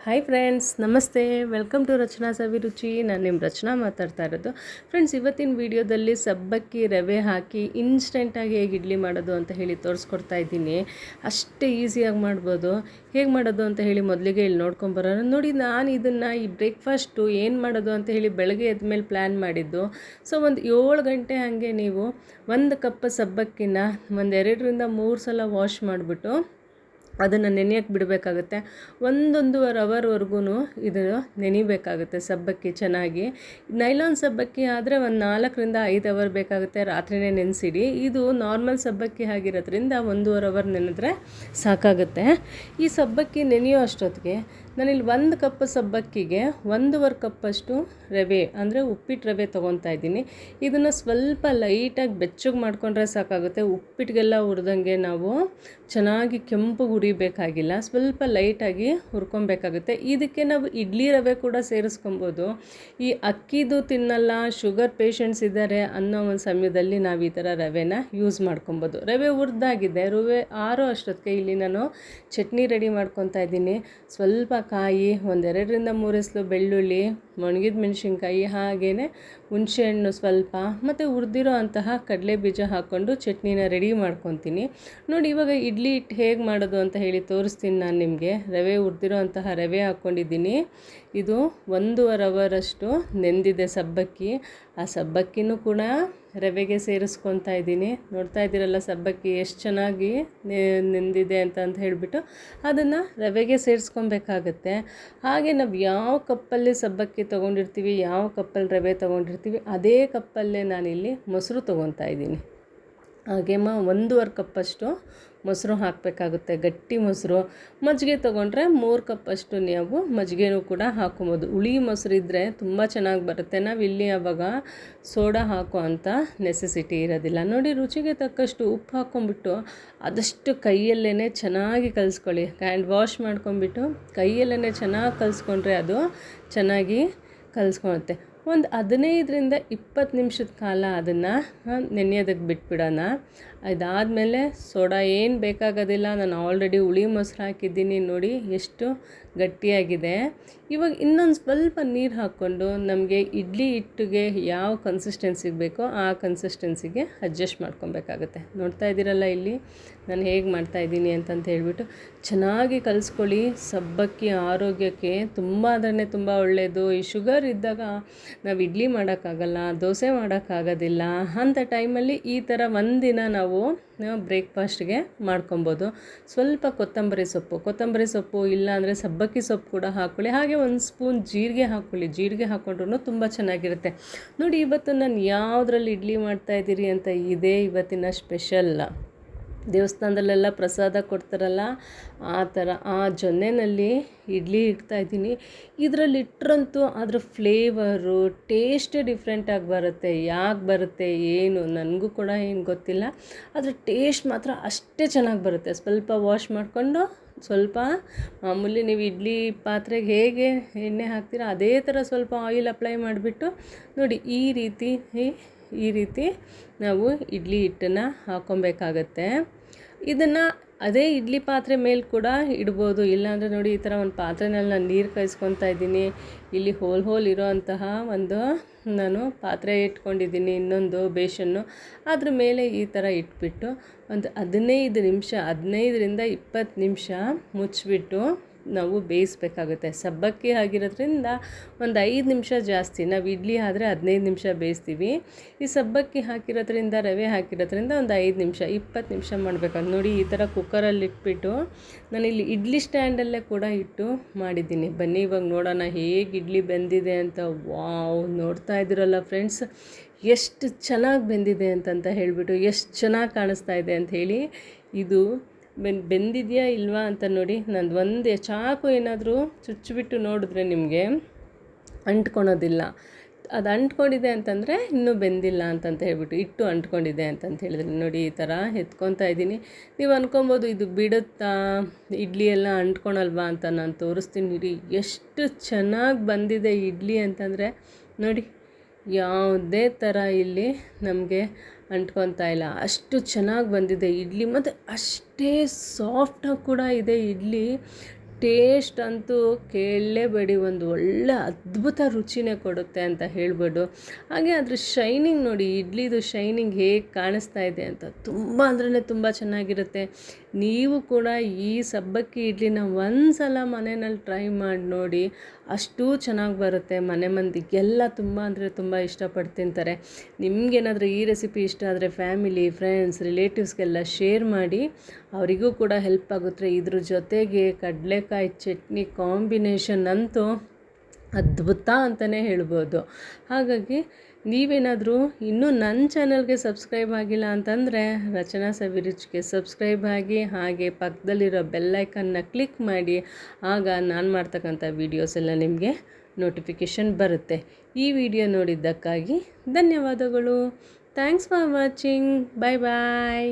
Hi friends, ನಮಸ್ತೆ. Welcome to ರಚನಾ ಸವಿರುಚಿ. ನಾನು ನಿಮ್ಮ ರಚನಾ ಮಾತಾಡ್ತಾ ಇರೋದು. ಫ್ರೆಂಡ್ಸ್, ಇವತ್ತಿನ ವಿಡಿಯೋದಲ್ಲಿ ಸಬ್ಬಕ್ಕಿ ರವೆ ಹಾಕಿ ಇನ್ಸ್ಟೆಂಟಾಗಿ ಹೇಗೆ ಇಡ್ಲಿ ಮಾಡೋದು ಅಂತ ಹೇಳಿ ತೋರಿಸ್ಕೊಡ್ತಾ ಇದ್ದೀನಿ. ಅಷ್ಟೇ ಈಸಿಯಾಗಿ ಮಾಡ್ಬೋದು. ಹೇಗೆ ಮಾಡೋದು ಅಂತ ಹೇಳಿ ಮೊದಲಿಗೆ ಇಲ್ಲಿ ನೋಡ್ಕೊಂಬರೋಣ. ನೋಡಿ, ನಾನು ಇದನ್ನು ಈ ಬ್ರೇಕ್ಫಾಸ್ಟು ಏನು ಮಾಡೋದು ಅಂತ ಹೇಳಿ ಬೆಳಗ್ಗೆ ಎದ್ಮೇಲೆ ಪ್ಲ್ಯಾನ್ ಮಾಡಿದ್ದು. ಸೊ ಒಂದು 7 ಗಂಟೆ ಹಾಗೆ ನೀವು 1 ಕಪ್ ಸಬ್ಬಕ್ಕಿನ 2-3 ಸಲ ವಾಶ್ ಮಾಡಿಬಿಟ್ಟು ಅದನ್ನು ನೆನೆಯೋಕ್ಕೆ ಬಿಡಬೇಕಾಗುತ್ತೆ. 1-1.5 ಅವರ್ವರೆಗೂ ಇದು ನೆನಿಬೇಕಾಗುತ್ತೆ ಸಬ್ಬಕ್ಕಿ ಚೆನ್ನಾಗಿ. ನೈಲಾನ್ ಸಬ್ಬಕ್ಕಿ ಆದರೆ ಒಂದು 4-5 ಅವರ್ ಬೇಕಾಗುತ್ತೆ. ರಾತ್ರಿನೇ ನೆನೆಸಿಡಿ. ಇದು ನಾರ್ಮಲ್ ಸಬ್ಬಕ್ಕಿ ಆಗಿರೋದ್ರಿಂದ 1.5 ಅವರ್ ನೆನೆದ್ರೆ ಸಾಕಾಗುತ್ತೆ. ಈ ಸಬ್ಬಕ್ಕಿ ನೆನೆಯೋ ಅಷ್ಟೊತ್ತಿಗೆ ನಾನಿಲ್ಲಿ 1 ಕಪ್ ಸಬ್ಬಕ್ಕಿಗೆ 1.5 ಕಪ್ಪಷ್ಟು ರವೆ ಅಂದರೆ ಉಪ್ಪಿಟ್ಟು ರವೆ ತೊಗೊತಾ ಇದ್ದೀನಿ. ಇದನ್ನು ಸ್ವಲ್ಪ ಲೈಟಾಗಿ ಬೆಚ್ಚಗೆ ಮಾಡಿಕೊಂಡ್ರೆ ಸಾಕಾಗುತ್ತೆ. ಉಪ್ಪಿಟ್ಟಿಗೆಲ್ಲ ಹುರಿದಂಗೆ ನಾವು ಚೆನ್ನಾಗಿ ಕೆಂಪು ಹುರಿಬೇಕಾಗಿಲ್ಲ, ಸ್ವಲ್ಪ ಲೈಟಾಗಿ ಹುರ್ಕೊಬೇಕಾಗುತ್ತೆ. ಇದಕ್ಕೆ ನಾವು ಇಡ್ಲಿ ರವೆ ಕೂಡ ಸೇರಿಸ್ಕೊಬೋದು. ಈ ಅಕ್ಕಿದು ತಿನ್ನಲ್ಲ, ಶುಗರ್ ಪೇಷಂಟ್ಸ್ ಇದ್ದಾರೆ ಅನ್ನೋ ಒಂದು ಸಮಯದಲ್ಲಿ ನಾವು ಈ ಥರ ರವೆನ ಯೂಸ್ ಮಾಡ್ಕೊಬೋದು. ರವೆ ಹುರಿದಾಗಿದೆ, ರವೆ ಆರೋ ಅಷ್ಟೊತ್ತಿಗೆ ಇಲ್ಲಿ ನಾನು ಚಟ್ನಿ ರೆಡಿ ಮಾಡ್ಕೊತಾ ಇದ್ದೀನಿ. ಸ್ವಲ್ಪ ಕಾಯಿ, 2-3 ಎಸಳು ಬೆಳ್ಳುಳ್ಳಿ, ಒಣಗಿದ ಮೆಣಸಿನ್ಕಾಯಿ, ಹಾಗೆಯೇ ಹುಣಸೆಹಣ್ಣು ಸ್ವಲ್ಪ, ಮತ್ತು ಹುರಿದಿರೋ ಅಂತಹ ಕಡಲೆ ಬೀಜ ಹಾಕ್ಕೊಂಡು ಚಟ್ನಿನ ರೆಡಿ ಮಾಡ್ಕೊತೀನಿ. ನೋಡಿ, ಇವಾಗ ಇಡ್ಲಿ ಹಿಟ್ಟು ಹೇಗೆ ಮಾಡೋದು ಅಂತ ಹೇಳಿ ತೋರಿಸ್ತೀನಿ ನಾನು ನಿಮಗೆ. ಹುರಿದಿರೋ ಅಂತಹ ರವೆ ಹಾಕ್ಕೊಂಡಿದ್ದೀನಿ. ಇದು 1.5 ಅವರಷ್ಟು ನೆಂದಿದೆ ಸಬ್ಬಕ್ಕಿ. ಆ ಸಬ್ಬಕ್ಕಿನೂ ಕೂಡ ರವೆಗೆ ಸೇರಿಸ್ಕೊತಾ ಇದ್ದೀನಿ. ನೋಡ್ತಾ ಇದ್ದೀರಲ್ಲ ಸಬ್ಬಕ್ಕಿ ಎಷ್ಟು ಚೆನ್ನಾಗಿ ನೆಂದಿದೆ ಅಂತ ಹೇಳಿಬಿಟ್ಟು ಅದನ್ನು ರವೆಗೆ ಸೇರಿಸ್ಕೊಬೇಕಾಗತ್ತೆ. ಹಾಗೆ ನಾವು ಯಾವ ಕಪ್ಪಲ್ಲಿ ಸಬ್ಬಕ್ಕಿ ತೊಗೊಂಡಿರ್ತೀವಿ, ಯಾವ ಕಪ್ಪಲ್ಲಿ ರವೆ ತೊಗೊಂಡಿರ್ತೀವಿ, ಅದೇ ಕಪ್ಪಲ್ಲೇ ನಾನಿಲ್ಲಿ ಮೊಸರು ತೊಗೊತಾ ಇದ್ದೀನಿ. ಹಾಗೆ 1.5 ಕಪ್ಪಷ್ಟು ಮೊಸರು ಹಾಕಬೇಕಾಗುತ್ತೆ, ಗಟ್ಟಿ ಮೊಸರು. ಮಜ್ಜಿಗೆ ತೊಗೊಂಡ್ರೆ 3 ಕಪ್ಪಷ್ಟು ನೀವು ಮಜ್ಜಿಗೆನೂ ಕೂಡ ಹಾಕ್ಕೊಬೋದು. ಹುಳಿ ಮೊಸರು ಇದ್ದರೆ ತುಂಬ ಚೆನ್ನಾಗಿ ಬರುತ್ತೆ. ನಾವಿಲ್ಲಿ ಆವಾಗ ಸೋಡಾ ಹಾಕೋ ಅಂಥ ನೆಸೆಸಿಟಿ ಇರೋದಿಲ್ಲ. ನೋಡಿ, ರುಚಿಗೆ ತಕ್ಕಷ್ಟು ಉಪ್ಪು ಹಾಕ್ಕೊಂಬಿಟ್ಟು ಆದಷ್ಟು ಕೈಯಲ್ಲೇ ಚೆನ್ನಾಗಿ ಕಲಿಸ್ಕೊಳ್ಳಿ. ಹ್ಯಾಂಡ್ ವಾಶ್ ಮಾಡ್ಕೊಂಬಿಟ್ಟು ಕೈಯಲ್ಲೇ ಚೆನ್ನಾಗಿ ಕಲಿಸ್ಕೊಂಡ್ರೆ ಅದು ಚೆನ್ನಾಗಿ ಕಲಿಸ್ಕೊಳುತ್ತೆ. ಒಂದು 15-20 ನಿಮಿಷದ ಕಾಲ ಅದನ್ನು ನೆನೆಯೋದಕ್ಕೆ ಬಿಟ್ಬಿಡೋಣ. ಅದಾದಮೇಲೆ ಸೋಡಾ ಏನು ಬೇಕಾಗೋದಿಲ್ಲ. ನಾನು ಆಲ್ರೆಡಿ ಹುಳಿ ಮೊಸರು ಹಾಕಿದ್ದೀನಿ. ನೋಡಿ ಎಷ್ಟು ಗಟ್ಟಿಯಾಗಿದೆ. ಇವಾಗ ಇನ್ನೊಂದು ಸ್ವಲ್ಪ ನೀರು ಹಾಕ್ಕೊಂಡು ನಮಗೆ ಇಡ್ಲಿ ಹಿಟ್ಟಿಗೆ ಯಾವ ಕನ್ಸಿಸ್ಟೆನ್ಸಿಗೆ ಬೇಕೋ ಆ ಕನ್ಸಿಸ್ಟೆನ್ಸಿಗೆ ಅಡ್ಜಸ್ಟ್ ಮಾಡ್ಕೊಬೇಕಾಗುತ್ತೆ. ನೋಡ್ತಾ ಇದ್ದೀರಲ್ಲ ಇಲ್ಲಿ ನಾನು ಹೇಗೆ ಮಾಡ್ತಾಯಿದ್ದೀನಿ ಅಂತಂತ ಹೇಳ್ಬಿಟ್ಟು ಚೆನ್ನಾಗಿ ಕಲಿಸ್ಕೊಳ್ಳಿ. ಸಬ್ಬಕ್ಕಿ ಆರೋಗ್ಯಕ್ಕೆ ತುಂಬ ಅಂದರೆ ತುಂಬ ಒಳ್ಳೆಯದು. ಈ ಶುಗರ್ ಇದ್ದಾಗ ನಾವು ಇಡ್ಲಿ ಮಾಡೋಕ್ಕಾಗಲ್ಲ, ದೋಸೆ ಮಾಡೋಕ್ಕಾಗೋದಿಲ್ಲ. ಅಂಥ ಟೈಮಲ್ಲಿ ಈ ಥರ ಒಂದಿನ ನಾವು ಬ್ರೇಕ್ಫಾಸ್ಟ್ಗೆ ಮಾಡ್ಕೊಬೋದು. ಸ್ವಲ್ಪ ಕೊತ್ತಂಬರಿ ಸೊಪ್ಪು ಇಲ್ಲ ಅಂದರೆ ಸಬ್ಬಕ್ಕಿ ಸೊಪ್ಪು ಕೂಡ ಹಾಕ್ಕೊಳ್ಳಿ. ಹಾಗೆ 1 ಸ್ಪೂನ್ ಜೀರಿಗೆ ಹಾಕ್ಕೊಳ್ಳಿ. ಜೀರಿಗೆ ಹಾಕ್ಕೊಂಡ್ರೂ ತುಂಬ ಚೆನ್ನಾಗಿರುತ್ತೆ. ನೋಡಿ, ಇವತ್ತು ನಾನು ಯಾವುದ್ರಲ್ಲಿ ಇಡ್ಲಿ ಮಾಡ್ತಾಯಿದ್ದೀರಿ ಅಂತ ಇದೇ ಇವತ್ತಿನ ಸ್ಪೆಷಲ್. ದೇವಸ್ಥಾನದಲ್ಲೆಲ್ಲ ಪ್ರಸಾದ ಕೊಡ್ತಾರಲ್ಲ ಆ ಥರ ಆ ಜೊನ್ನೆನಲ್ಲಿ ಇಡ್ಲಿ ಇಡ್ತಾಯಿದ್ದೀನಿ. ಇದರಲ್ಲಿ ಇಟ್ಟರಂತೂ ಅದರ ಫ್ಲೇವರು ಟೇಸ್ಟೇ ಡಿಫ್ರೆಂಟಾಗಿ ಬರುತ್ತೆ. ಯಾಕೆ ಬರುತ್ತೆ ಏನು ನನಗೂ ಕೂಡ ಏನು ಗೊತ್ತಿಲ್ಲ, ಅದರ ಟೇಸ್ಟ್ ಮಾತ್ರ ಅಷ್ಟೇ ಚೆನ್ನಾಗಿ ಬರುತ್ತೆ. ಸ್ವಲ್ಪ ವಾಶ್ ಮಾಡಿಕೊಂಡು ಸ್ವಲ್ಪ ಮಾಮೂಲಿ ನೀವು ಇಡ್ಲಿ ಪಾತ್ರೆಗೆ ಹೇಗೆ ಎಣ್ಣೆ ಹಾಕ್ತೀರ ಅದೇ ಥರ ಸ್ವಲ್ಪ ಆಯಿಲ್ ಅಪ್ಲೈ ಮಾಡಿಬಿಟ್ಟು ನೋಡಿ ಈ ರೀತಿ ನಾವು ಇಡ್ಲಿ ಹಿಟ್ಟನ್ನು ಹಾಕ್ಕೊಬೇಕಾಗತ್ತೆ. ಇದನ್ನು ಅದೇ ಇಡ್ಲಿ ಪಾತ್ರೆ ಮೇಲೆ ಕೂಡ ಇಡ್ಬೋದು. ಇಲ್ಲಾಂದರೆ ನೋಡಿ, ಈ ಥರ ಒಂದು ಪಾತ್ರೆನಲ್ಲಿ ನಾನು ನೀರು ಕಾಯಿಸ್ಕೊತಾ ಇದ್ದೀನಿ. ಇಲ್ಲಿ ಹೋಲ್ ಇರೋ ಅಂತಹ ಒಂದು ನಾನು ಪಾತ್ರೆ ಇಟ್ಕೊಂಡಿದ್ದೀನಿ, ಇನ್ನೊಂದು ಬೇಷನ್ನು. ಅದ್ರ ಮೇಲೆ ಈ ಥರ ಇಟ್ಬಿಟ್ಟು ಒಂದು 15-20 ನಿಮಿಷ ಮುಚ್ಚಿಬಿಟ್ಟು ನಾವು ಬೇಯಿಸ್ಬೇಕಾಗುತ್ತೆ. ಸಬ್ಬಕ್ಕಿ ಆಗಿರೋದ್ರಿಂದ ಒಂದು 5 ನಿಮಿಷ ಜಾಸ್ತಿ. ನಾವು ಇಡ್ಲಿ ಆದರೆ 15 ನಿಮಿಷ ಬೇಯಿಸ್ತೀವಿ. ಈ ಸಬ್ಬಕ್ಕಿ ಹಾಕಿರೋದ್ರಿಂದ, ರವೆ ಹಾಕಿರೋದ್ರಿಂದ ಒಂದು 5 ನಿಮಿಷ 20 ನಿಮಿಷ ಮಾಡಬೇಕಂತ. ನೋಡಿ, ಈ ಥರ ಕುಕ್ಕರಲ್ಲಿ ಇಟ್ಬಿಟ್ಟು ನಾನಿಲ್ಲಿ ಇಡ್ಲಿ ಸ್ಟ್ಯಾಂಡಲ್ಲೇ ಕೂಡ ಇಟ್ಟು ಮಾಡಿದ್ದೀನಿ. ಬನ್ನಿ ಇವಾಗ ನೋಡೋಣ ಹೇಗೆ ಇಡ್ಲಿ ಬೆಂದಿದೆ ಅಂತ. ವಾವ್, ನೋಡ್ತಾ ಇದ್ದೀರಲ್ಲ ಫ್ರೆಂಡ್ಸ್ ಎಷ್ಟು ಚೆನ್ನಾಗಿ ಬೆಂದಿದೆ ಅಂತ ಹೇಳಿಬಿಟ್ಟು, ಎಷ್ಟು ಚೆನ್ನಾಗಿ ಕಾಣಿಸ್ತಾ ಇದೆ ಅಂತ ಹೇಳಿ. ಇದು ಬೆಂದಿದೆಯಾ ಇಲ್ವಾ ಅಂತ ನೋಡಿ. ನಂದು ಒಂದೇ ಚಾಕು ಏನಾದರೂ ಚುಚ್ಚಿಬಿಟ್ಟು ನೋಡಿದ್ರೆ ನಿಮಗೆ ಅಂಟ್ಕೊಳೋದಿಲ್ಲ. ಅದು ಅಂಟ್ಕೊಂಡಿದೆ ಅಂತಂದರೆ ಇನ್ನೂ ಬೆಂದಿಲ್ಲ ಅಂತಂತ ಹೇಳ್ಬಿಟ್ಟು, ಇಟ್ಟು ಅಂಟ್ಕೊಂಡಿದೆ ಅಂತಂತ ಹೇಳಿದ್ರೆ ನೋಡಿ ಈ ಥರ ಎತ್ಕೊತಾ ಇದ್ದೀನಿ. ನೀವು ಅಂದ್ಕೊಬೋದು ಇದು ಬಿಡುತ್ತಾ, ಇಡ್ಲಿ ಎಲ್ಲ ಅಂಟ್ಕೊಳಲ್ವಾ ಅಂತ. ನಾನು ತೋರಿಸ್ತೀನಿ ನೋಡಿ ಎಷ್ಟು ಚೆನ್ನಾಗಿ ಬಂದಿದೆ ಇಡ್ಲಿ ಅಂತಂದರೆ. ನೋಡಿ, ಯಾವುದೇ ಥರ ಇಲ್ಲಿ ನಮಗೆ ಅಂಟ್ಕೊತಾ ಇಲ್ಲ, ಅಷ್ಟು ಚೆನ್ನಾಗಿ ಬಂದಿದೆ ಇಡ್ಲಿ. ಮತ್ತು ಅಷ್ಟೇ ಸಾಫ್ಟಾಗಿ ಕೂಡ ಇದೆ ಇಡ್ಲಿ. ಟೇಸ್ಟ್ ಅಂತೂ ಕೇಳಲೇಬೇಡಿ, ಒಂದು ಒಳ್ಳೆ ಅದ್ಭುತ ರುಚಿನೇ ಕೊಡುತ್ತೆ ಅಂತ ಹೇಳ್ಬೋದು. ಹಾಗೆ ಅದ್ರ ಶೈನಿಂಗ್ ನೋಡಿ, ಇಡ್ಲಿದು ಶೈನಿಂಗ್ ಹೇಗೆ ಕಾಣಿಸ್ತಾ ಇದೆ ಅಂತ, ತುಂಬ ಅಂದ್ರೆ ತುಂಬ ಚೆನ್ನಾಗಿರುತ್ತೆ. ನೀವು ಕೂಡ ಈ ಸಬ್ಬಕ್ಕಿ ಇಡ್ಲಿನ ಒಂದು ಸಲ ಮನೆಯಲ್ಲಿ ಟ್ರೈ ಮಾಡಿ ನೋಡಿ, ಅಷ್ಟೂ ಚೆನ್ನಾಗಿ ಬರುತ್ತೆ. ಮನೆ ಮಂದಿಗೆಲ್ಲ ತುಂಬ ಅಂದರೆ ತುಂಬ ಇಷ್ಟಪಟ್ಟು ತಿಂತಾರೆ. ನಿಮಗೇನಾದರೂ ಈ ರೆಸಿಪಿ ಇಷ್ಟ ಆದರೆ ಫ್ಯಾಮಿಲಿ, ಫ್ರೆಂಡ್ಸ್, ರಿಲೇಟಿವ್ಸ್ಗೆಲ್ಲ ಶೇರ್ ಮಾಡಿ, ಅವರಿಗೂ ಕೂಡ ಹೆಲ್ಪ್ ಆಗುತ್ತೆ. ಇದ್ರ ಜೊತೆಗೆ ಕಡಲೆಕಾಯಿ ಚಟ್ನಿ ಕಾಂಬಿನೇಷನ್ ಅಂತೂ ಅದ್ಭುತ ಅಂತಲೇ ಹೇಳ್ಬೋದು. ಹಾಗಾಗಿ ನೀವೇನಾದರೂ ಇನ್ನೂ ನನ್ನ ಚಾನಲ್ಗೆ ಸಬ್ಸ್ಕ್ರೈಬ್ ಆಗಿಲ್ಲ ಅಂತಂದರೆ ರಚನಾ ಸವಿರುಚಿಗೆ ಸಬ್ಸ್ಕ್ರೈಬ್ ಆಗಿ, ಹಾಗೆ ಪಕ್ಕದಲ್ಲಿರೋ ಬೆಲ್ಲೈಕನ್ನ ಕ್ಲಿಕ್ ಮಾಡಿ. ಆಗ ನಾನು ಮಾಡ್ತಕ್ಕಂಥ ವೀಡಿಯೋಸ್ ಎಲ್ಲ ನಿಮಗೆ ನೋಟಿಫಿಕೇಷನ್ ಬರುತ್ತೆ. ಈ ವಿಡಿಯೋ ನೋಡಿದ್ದಕ್ಕಾಗಿ ಧನ್ಯವಾದಗಳು. Thanks for watching. Bye bye.